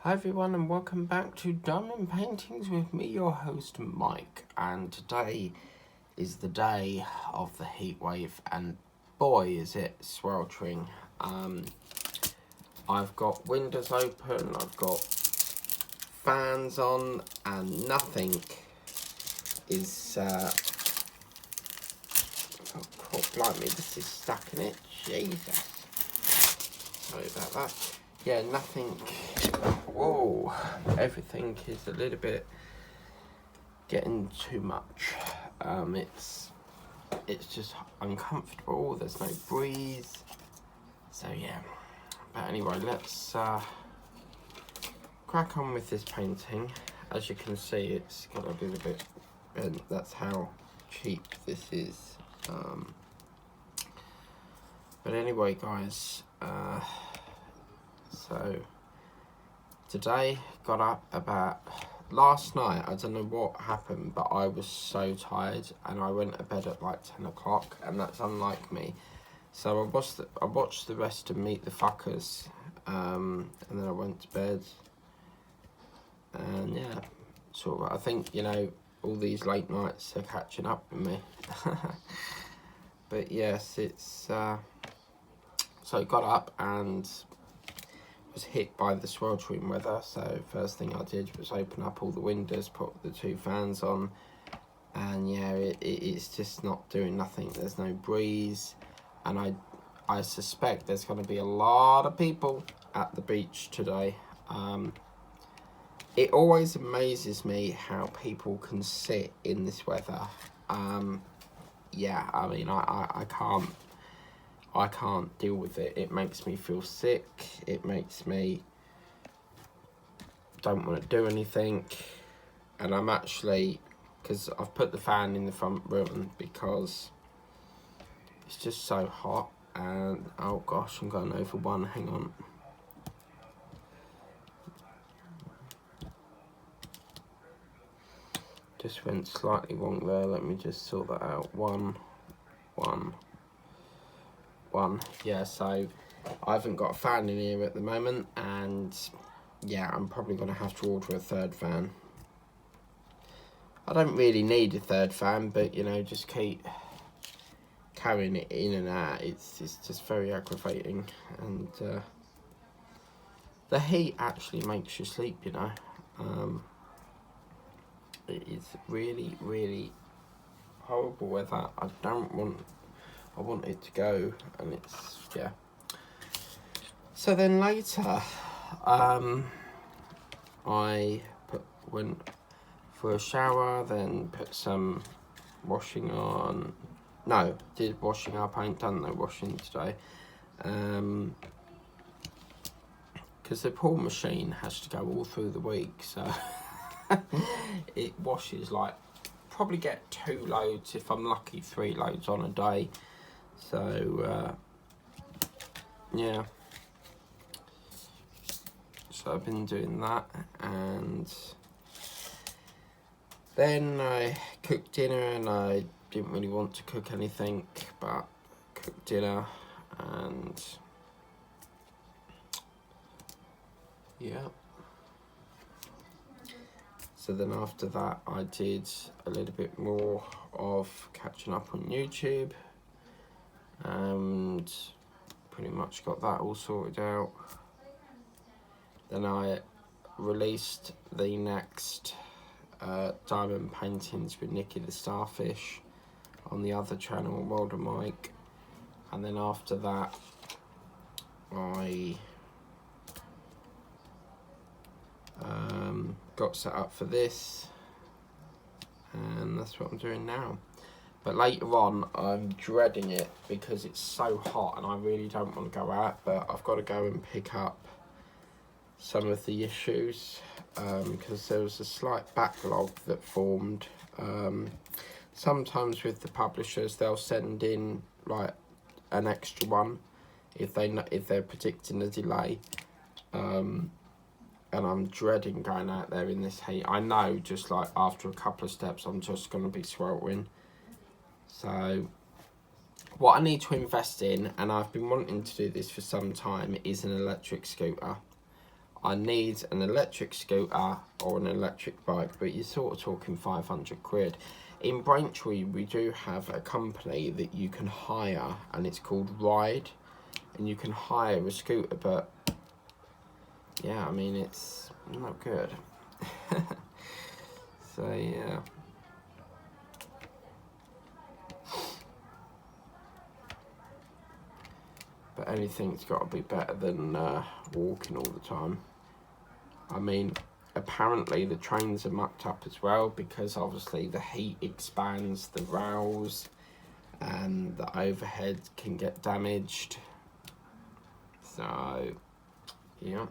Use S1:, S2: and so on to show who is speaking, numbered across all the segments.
S1: Hi everyone and welcome back to Diamond Paintings with me, your host Mike, and today is the day of the heat wave and boy is it sweltering. I've got windows open, I've got fans on and nothing is oh God, blimey, this is stuck in it, Jesus, sorry about that. Yeah, nothing. Whoa, everything is a little bit getting too much. It's just uncomfortable. There's no breeze. So yeah. But anyway, let's crack on with this painting. As you can see, it's got a little bit bent. That's how cheap this is. But anyway, guys. So today got up about last night. I don't know what happened, but I was so tired and I went to bed at like 10 o'clock, and that's unlike me. So I watched the rest of Meet the Fuckers, and then I went to bed. And yeah, sort of. I think all these late nights are catching up with me. But yes, it's so I got up and was hit by the sweltering weather. So first thing I did was open up all the windows, put the two fans on, and yeah, it's just not doing nothing. There's no breeze, and I suspect there's going to be a lot of people at the beach today. It always amazes me how people can sit in this weather. Yeah, I mean, I can't deal with it. It makes me feel sick. It makes me don't want to do anything. And I'm actually, because I've put the fan in the front room because it's just so hot. And oh gosh, I'm going over one. Hang on. Just went slightly wrong there. Let me just sort that out. One. Yeah, so I haven't got a fan in here at the moment, and yeah, I'm probably going to have to order a third fan. I don't really need a third fan, but just keep carrying it in and out. It's just very aggravating, and the heat actually makes you sleep. It is really, really horrible weather. I want it to go, and it's yeah. So then later, I went for a shower, then put some washing on. No, did washing up. I ain't done no washing today, because the pool machine has to go all through the week, so it washes like probably get 2 loads, if I'm lucky 3 loads on a day. So yeah, so I've been doing that, and then I cooked dinner, and I didn't really want to cook anything, but cooked dinner, and yeah. So then after that, I did a little bit more of catching up on YouTube, and pretty much got that all sorted out. Then I released the next Diamond Paintings with Nikki the Starfish on the other channel, World of Mike. And then after that, I got set up for this, and that's what I'm doing now. But later on, I'm dreading it because it's so hot and I really don't want to go out, but I've got to go and pick up some of the issues, because there was a slight backlog that formed. Sometimes with the publishers, they'll send in like an extra one if they're predicting a delay, and I'm dreading going out there in this heat. I know just like after a couple of steps I'm just going to be sweltering. So what I need to invest in, and I've been wanting to do this for some time, is an electric scooter. I need an electric scooter or an electric bike, but you're sort of talking 500 quid. In Braintree, we do have a company that you can hire, and it's called Ride, and you can hire a scooter, but yeah, I mean, it's not good. So yeah. But anything's got to be better than walking all the time. I mean, apparently the trains are mucked up as well, because obviously the heat expands the rails and the overhead can get damaged. So yeah.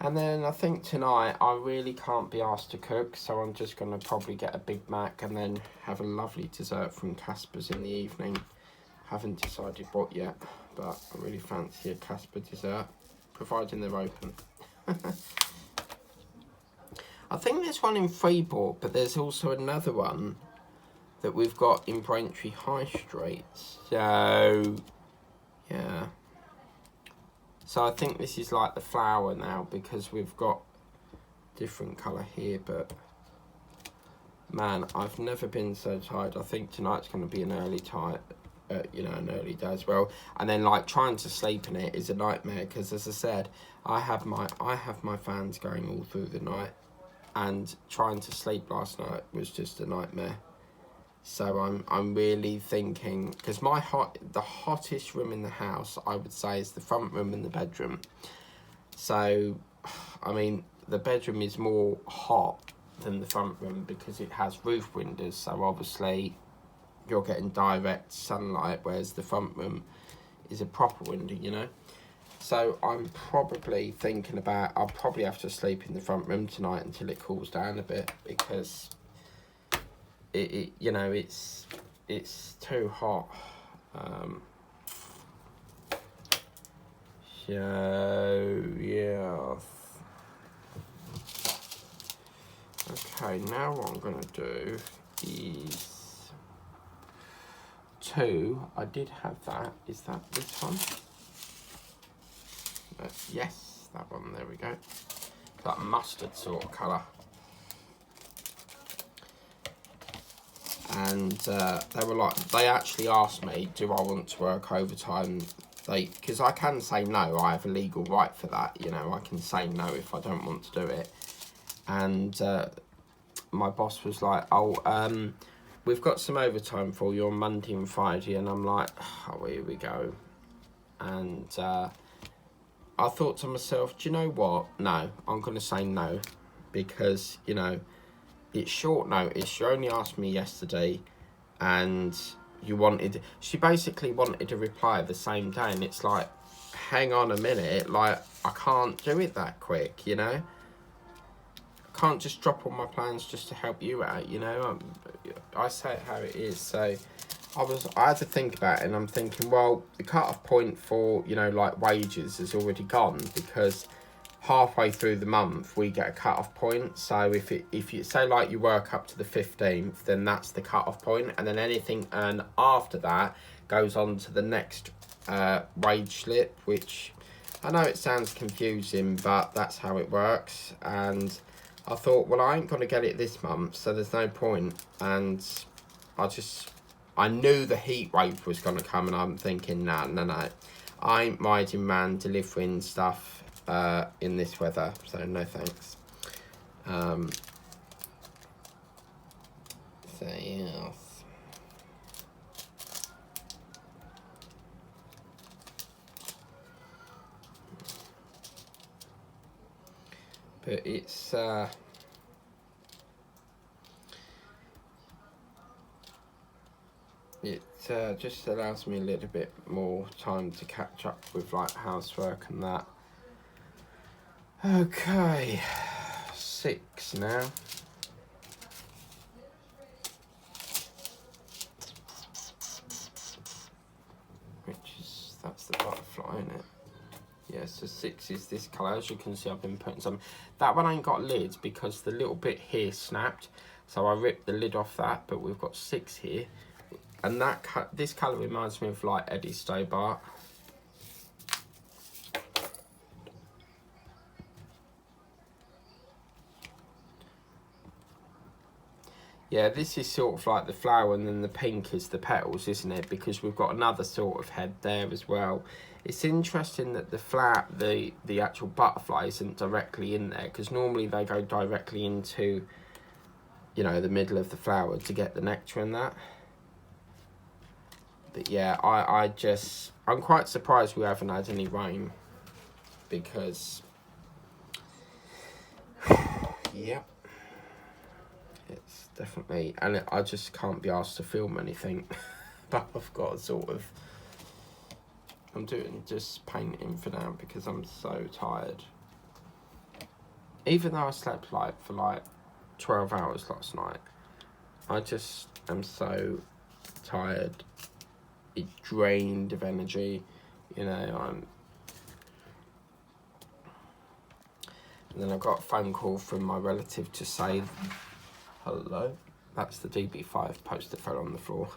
S1: And then I think tonight I really can't be asked to cook, so I'm just going to probably get a Big Mac and then have a lovely dessert from Casper's in the evening. Haven't decided what yet, but I really fancy a Casper dessert, providing they're open. I think there's one in Freeport, but there's also another one that we've got in Braintree High Street. So yeah. So I think this is like the flower now, because we've got different colour here, but man, I've never been so tired. I think tonight's going to be an early an early day as well. And then like trying to sleep in it is a nightmare, because as I said, I have my fans going all through the night, and trying to sleep last night was just a nightmare. So I'm really thinking, because the hottest room in the house, I would say, is the front room and the bedroom. So, I mean, the bedroom is more hot than the front room because it has roof windows. So obviously, you're getting direct sunlight, whereas the front room is a proper window, you know. So I'm probably thinking about, I'll probably have to sleep in the front room tonight until it cools down a bit, because it's too hot. So yeah. Okay, now what I'm gonna do is I did have that. Is that this one? Yes, that one. There we go. That mustard sort of colour. And they actually asked me, do I want to work overtime? Because I can say no, I have a legal right for that, you know, I can say no if I don't want to do it. And my boss was like, we've got some overtime for you on Monday and Friday, and I'm like, oh, here we go. And I thought to myself, do you know what? No, I'm going to say no, because, you know, it's short notice. You only asked me yesterday, and she basically wanted a reply the same day, and it's like, hang on a minute, like, I can't do it that quick, you know? I can't just drop all my plans just to help you out, you know? I say it how it is. So I had to think about it, and I'm thinking, well, the cut-off point for, you know, like wages has already gone, because halfway through the month we get a cut-off point. So if you say like you work up to the 15th, then that's the cut-off point, and then anything earned after that goes on to the next wage slip, which I know it sounds confusing, but that's how it works. And I thought, well, I ain't gonna get it this month, so there's no point. And I knew the heat wave was gonna come, and I'm thinking, no, I ain't minding, man, delivering stuff in this weather, so no thanks. So yes. But it's it just allows me a little bit more time to catch up with like housework and that. Okay, 6 now. That's the butterfly, isn't it? Yeah, so 6 is this colour. As you can see, I've been putting some. That one ain't got lids because the little bit here snapped, so I ripped the lid off that. But we've got 6 here, and this colour reminds me of like Eddie Stobart. Yeah, this is sort of like the flower, and then the pink is the petals, isn't it? Because we've got another sort of head there as well. It's interesting that the actual butterfly isn't directly in there, because normally they go directly into, you know, the middle of the flower to get the nectar and that. But yeah, I'm quite surprised we haven't had any rain, because yeah, it's definitely, and I just can't be asked to film anything. But I've got to sort of, I'm doing just painting for now because I'm so tired. Even though I slept for like 12 hours last night, I just am so tired. It's drained of energy, you know. And then I got a phone call from my relative to say hello. That's the DB5 poster fell on the floor.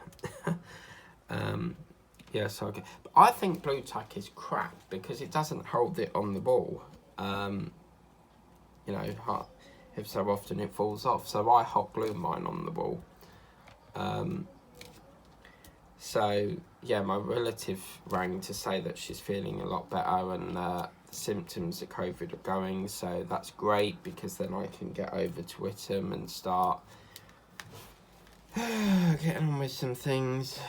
S1: Yeah, so okay. But I think blue tack is crap because it doesn't hold it on the wall. You know, if so often it falls off. So I hot glue mine on the wall. So yeah, my relative rang to say that she's feeling a lot better and the symptoms of COVID are going. So that's great because then I can get over to Whittam and start getting on with some things.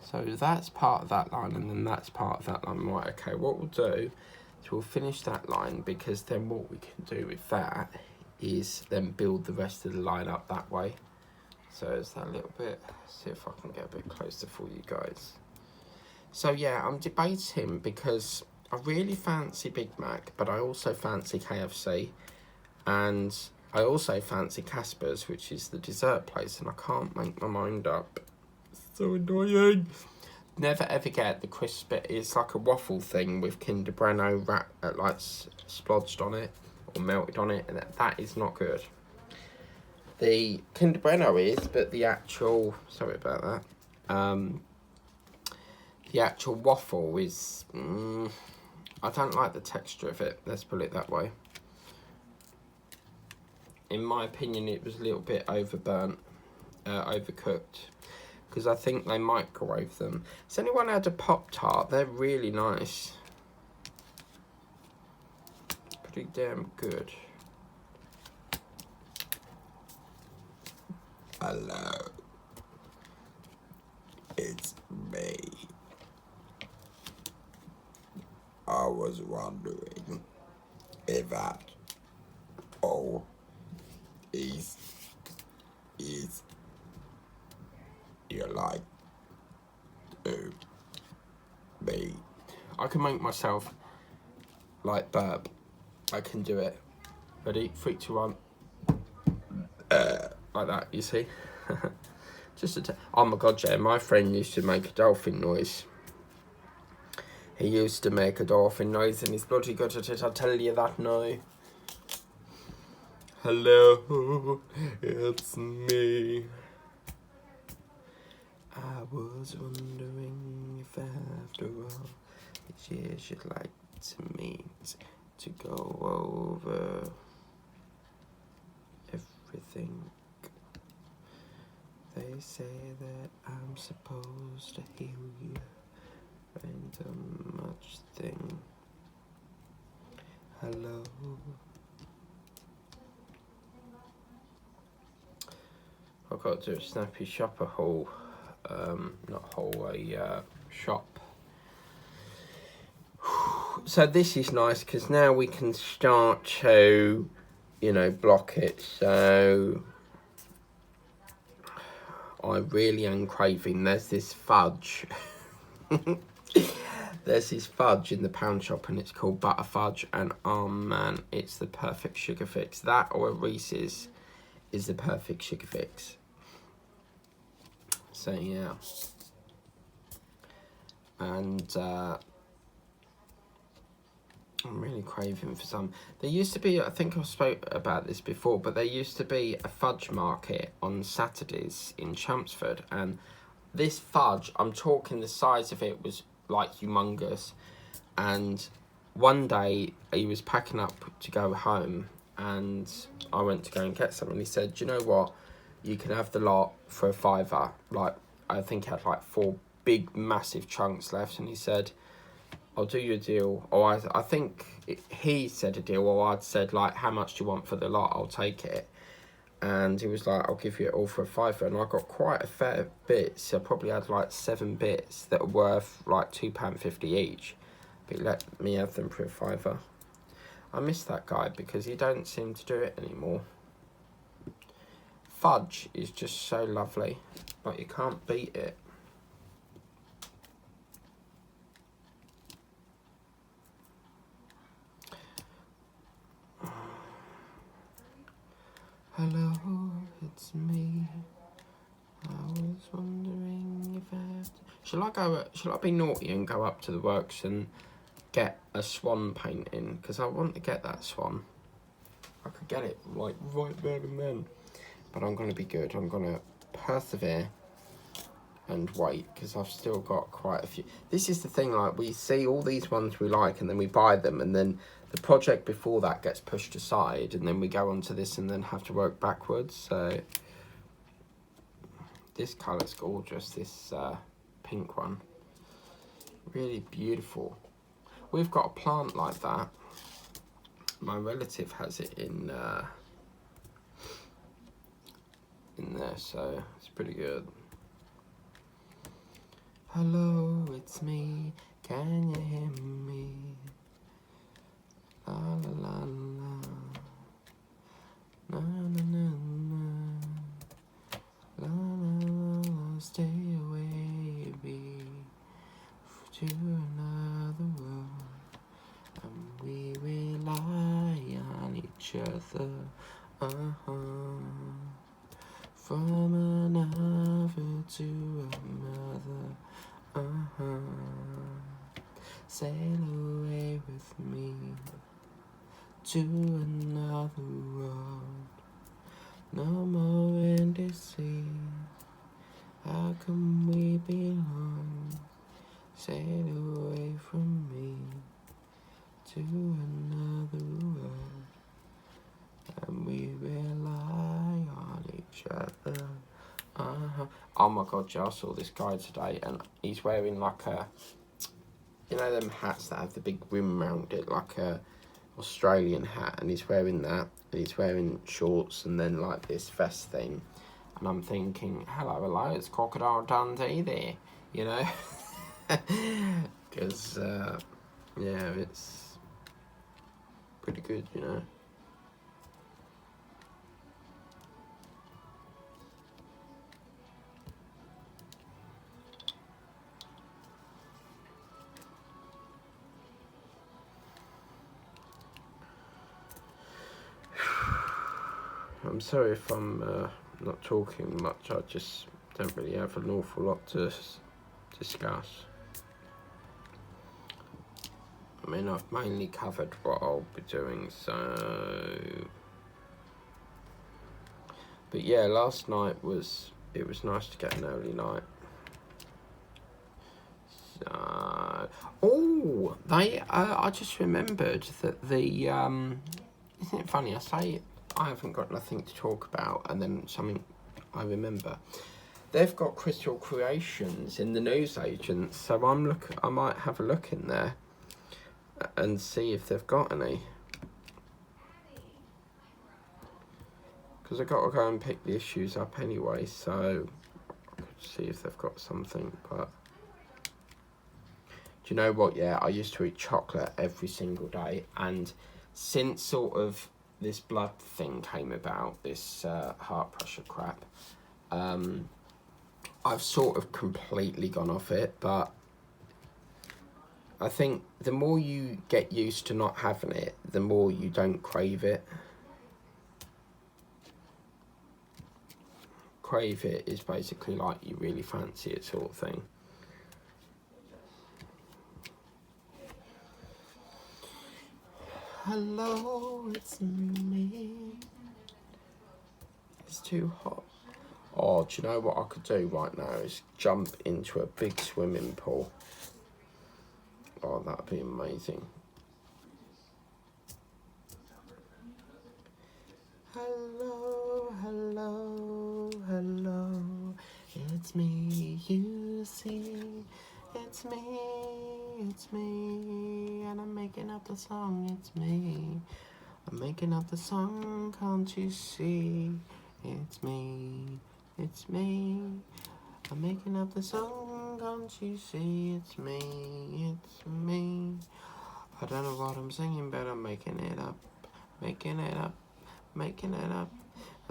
S1: So that's part of that line, and then that's part of that line. Right, okay, what we'll do is we'll finish that line, because then what we can do with that is then build the rest of the line up that way. So it's that little bit, see if I can get a bit closer for you guys. So yeah, I'm debating because I really fancy Big Mac, but I also fancy KFC, and I also fancy Casper's, which is the dessert place, and I can't make my mind up. So annoying. Never ever get the crisp bit. It's like a waffle thing with Kinder Bueno like splodged on it or melted on it, and that is not good. The Kinder Bueno is, but the actual, sorry about that, the actual waffle is, I don't like the texture of it, let's put it that way. In my opinion, it was a little bit overburnt, overcooked, because I think they microwave them. Has anyone had a Pop-Tart? They're really nice. Pretty damn good. Hello. It's me. I was wondering if that all is you like to be. I can make myself like burp. I can do it. Ready? 3, 2, 1. Like that, you see? Just oh my god, yeah, my friend used to make a dolphin noise. He used to make a dolphin noise and he's bloody good at it, I'll tell you that now. Hello, it's me. I was wondering if after all this year you'd like to meet, to go over everything. They say that I'm supposed to heal you, ain't done much thing. Hello. I've got to do a snappy shopper haul. Not haul, a shop. So this is nice because now we can start to, you know, block it. So I really am craving. There's this fudge. There's this fudge in the pound shop and it's called butter fudge, and oh man, it's the perfect sugar fix. That or a Reese's is the perfect sugar fix. So yeah. And I'm really craving for some. There used to be, I think I've spoke about this before, but there used to be a fudge market on Saturdays in Chelmsford, and this fudge, I'm talking the size of it was like humongous. And one day he was packing up to go home, and I went to go and get some, and he said, "Do you know what? You can have the lot for a £5." Like, I think he had like 4 big, massive chunks left, and he said, "I'll do you a deal." Or I think he said a deal, or I'd said, like, "How much do you want for the lot? I'll take it." And he was like, "I'll give you it all for a £5." And I got quite a fair bit, so I probably had like 7 bits that were worth like £2.50 each. But he let me have them for a £5. I miss that guy because he don't seem to do it anymore. Fudge is just so lovely, but you can't beat it. Hello, it's me. I was wondering if I have to... Shall I be naughty and go up to the works and get a swan painting? Because I want to get that swan. I could get it like right there and then. But I'm going to be good. I'm going to persevere and wait, because I've still got quite a few. This is the thing, like, we see all these ones we like and then we buy them, and then the project before that gets pushed aside, and then we go on to this and then have to work backwards. So this colour's gorgeous, this pink one. Really beautiful. We've got a plant like that. My relative has it in there, so it's pretty good. Hello, it's me. Can you hear me? La la la la. Na na na na. La la la la. Stay away, baby, to another world, and we rely on each other. From another to another. Sail away with me to another world. No more windy sea. How can we belong? Sail away from me to another world, and we rely on each other. Oh my god, Joe, I saw this guy today, and he's wearing like a, you know them hats that have the big rim around it, like a Australian hat, and he's wearing that, and he's wearing shorts and then like this vest thing, and I'm thinking, hello, it's Crocodile Dundee there, you know, because yeah, it's pretty good, you know. I'm sorry if I'm not talking much. I just don't really have an awful lot to discuss. I mean, I've mainly covered what I'll be doing, so... But yeah, last night it was nice to get an early night. So... Oh, I just remembered that the... Isn't it funny, I say I haven't got nothing to talk about, and then something I remember. They've got Crystal Creations in the newsagents, so I might have a look in there and see if they've got any. Because I've got to go and pick the issues up anyway, so I could see if they've got something, but... Do you know what, yeah, I used to eat chocolate every single day, and since sort of this blood thing came about, this heart pressure crap, I've sort of completely gone off it, but I think the more you get used to not having it, the more you don't crave it. Crave it is basically like you really fancy it sort of thing. Hello, it's me. It's too hot. Oh, do you know what I could do right now is jump into a big swimming pool. Oh, that'd be amazing. Hello, hello, hello. It's me, you see. It's me. And I'm making up the song, it's me. I'm making up the song, can't you see? It's me. I'm making up the song, can't you see? It's me. I don't know what I'm singing, but I'm making it up. Making it up. I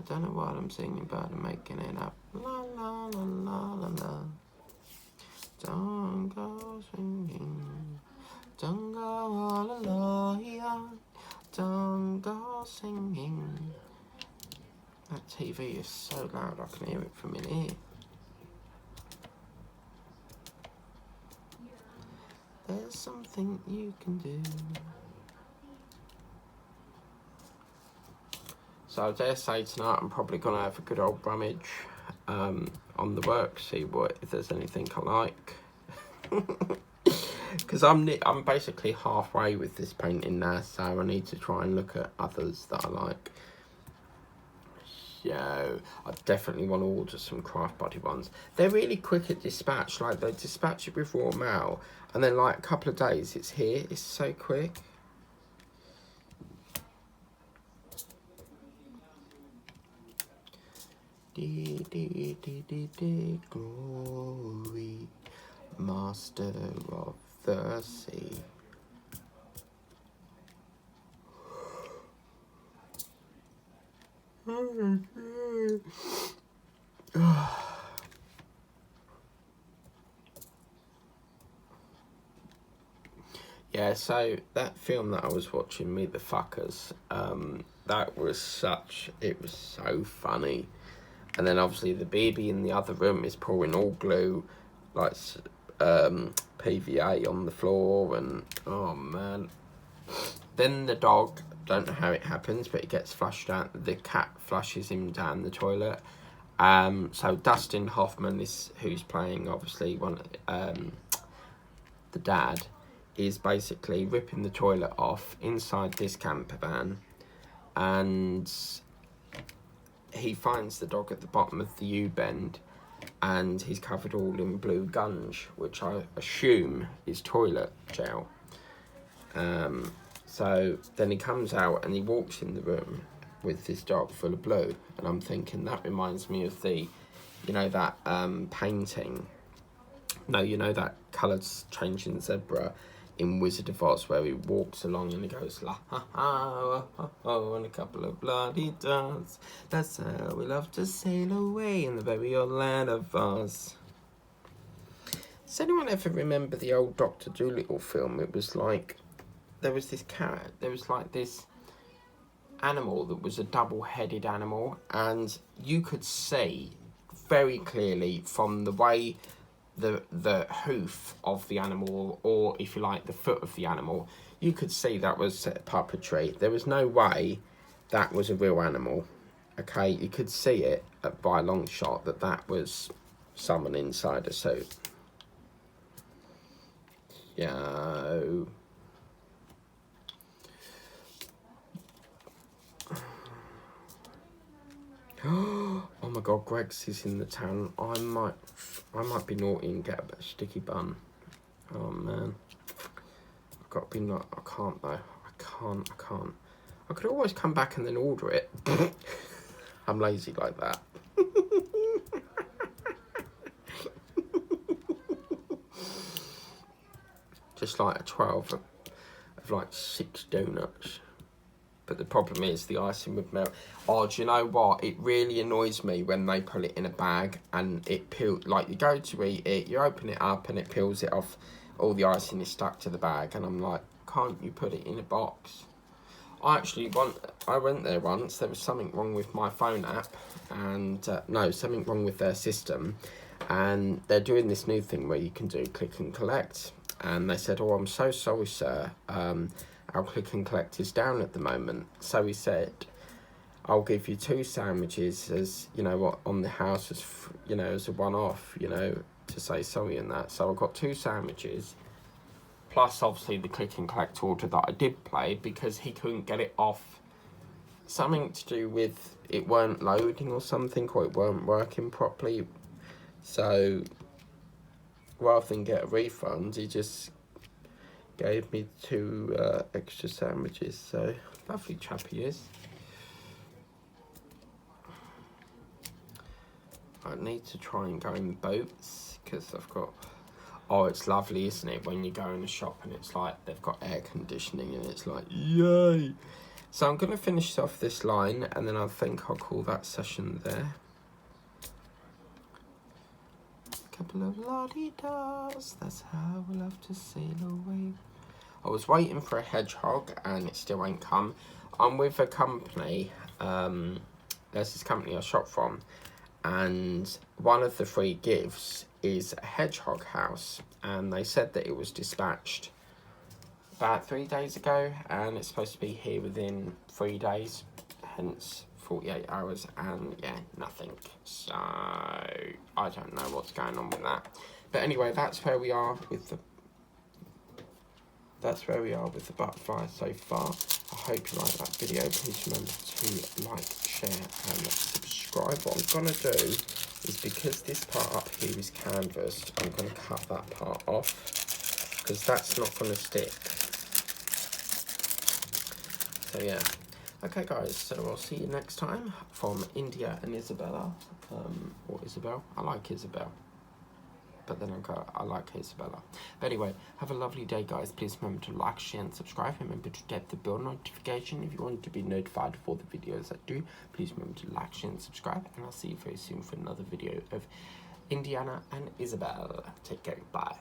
S1: don't know what I'm singing, but I'm making it up. La la la la la la. Don't go singing. Don't go all alone. Don't go singing. That TV is so loud I can hear it from in here. There's something you can do. So I dare say tonight I'm probably going to have a good old rummage on the work, see if there's anything I like. Because I'm basically halfway with this painting now, so I need to try and look at others that I like. So I definitely want to order some Craft Buddy ones. They're really quick at dispatch. Like, they dispatch it with raw mail, and then like a couple of days it's here. It's so quick. Glory, master of the sea. Yeah, so that film that I was watching, Meet the Fuckers, that was it was so funny. And then obviously the baby in the other room is pouring all glue, like PVA on the floor, and oh man. Then the dog, don't know how it happens, but it gets flushed out. The cat flushes him down the toilet. So Dustin Hoffman who's playing obviously the dad, is basically ripping the toilet off inside this camper van, and he finds the dog at the bottom of the U-bend, and he's covered all in blue gunge, which I assume is toilet gel. So then he comes out and he walks in the room with this dog full of blue, and I'm thinking that reminds me of the, that painting. No, that colours changing zebra in Wizard of Oz, where he walks along and he goes la ha ha oh, oh, and a couple of bloody dogs. That's how we love to sail away in the very old land of Oz. Does anyone ever remember the old Dr. Dolittle film? It was like there was this animal that was a double-headed animal, and you could see very clearly from the way the hoof of the animal, or if you like the foot of the animal, you could see that was puppetry. There was no way that was a real animal. Okay, you could see it by a long shot that was someone inside a suit. Yo. Oh my god, Greg's is in the town. I might be naughty and get a sticky bun. Oh man. I've got to be not. I can't though. I can't. I could always come back and then order it. I'm lazy like that. Just like a 12 of like 6 donuts. But the problem is the icing would melt. Oh, do you know what? It really annoys me when they put it in a bag and it peels. Like, you go to eat it, you open it up and it peels it off. All the icing is stuck to the bag, and I'm like, can't you put it in a box? I went there once. There was something wrong with my phone app, and something wrong with their system, and they're doing this new thing where you can do click and collect. And they said, "Oh, I'm so sorry, sir. our click and collect is down at the moment. So he said, I'll give you 2 sandwiches as, you know, what, on the house as, you know, as a one-off, you know, to say sorry and that. So I got 2 sandwiches, plus obviously the click and collect order that I did play, because he couldn't get it off. Something to do with it weren't loading or something, or it weren't working properly. So rather than get a refund, he just gave me 2 extra sandwiches. So lovely chap he is. I need to try and go in boats, because I've got... Oh, it's lovely, isn't it, when you go in a shop and it's like they've got air conditioning and it's like, yay! So I'm going to finish off this line, and then I think I'll call that session there. A couple of la-di-das, that's how we love to sail away. I was waiting for a hedgehog, and it still ain't come. I'm with a company, there's this company I shop from, and one of the free gifts is a hedgehog house, and they said that it was dispatched about 3 days ago, and it's supposed to be here within 3 days, hence 48 hours, and yeah, nothing. So I don't know what's going on with that. But anyway, that's where we are with the butterfly so far. I hope you like that video. Please remember to like, share and subscribe. What I'm going to do is, because this part up here is canvassed, I'm going to cut that part off, because that's not going to stick. So yeah. Okay guys, so I'll see you next time from India and Isabella. Or Isabelle. I like Isabelle. But then I like Isabella. But anyway, have a lovely day guys. Please remember to like, share and subscribe. Remember to tap the bell notification if you want to be notified of all the videos I do. Please remember to like, share and subscribe. And I'll see you very soon for another video of Indiana and Isabelle. Take care. Bye.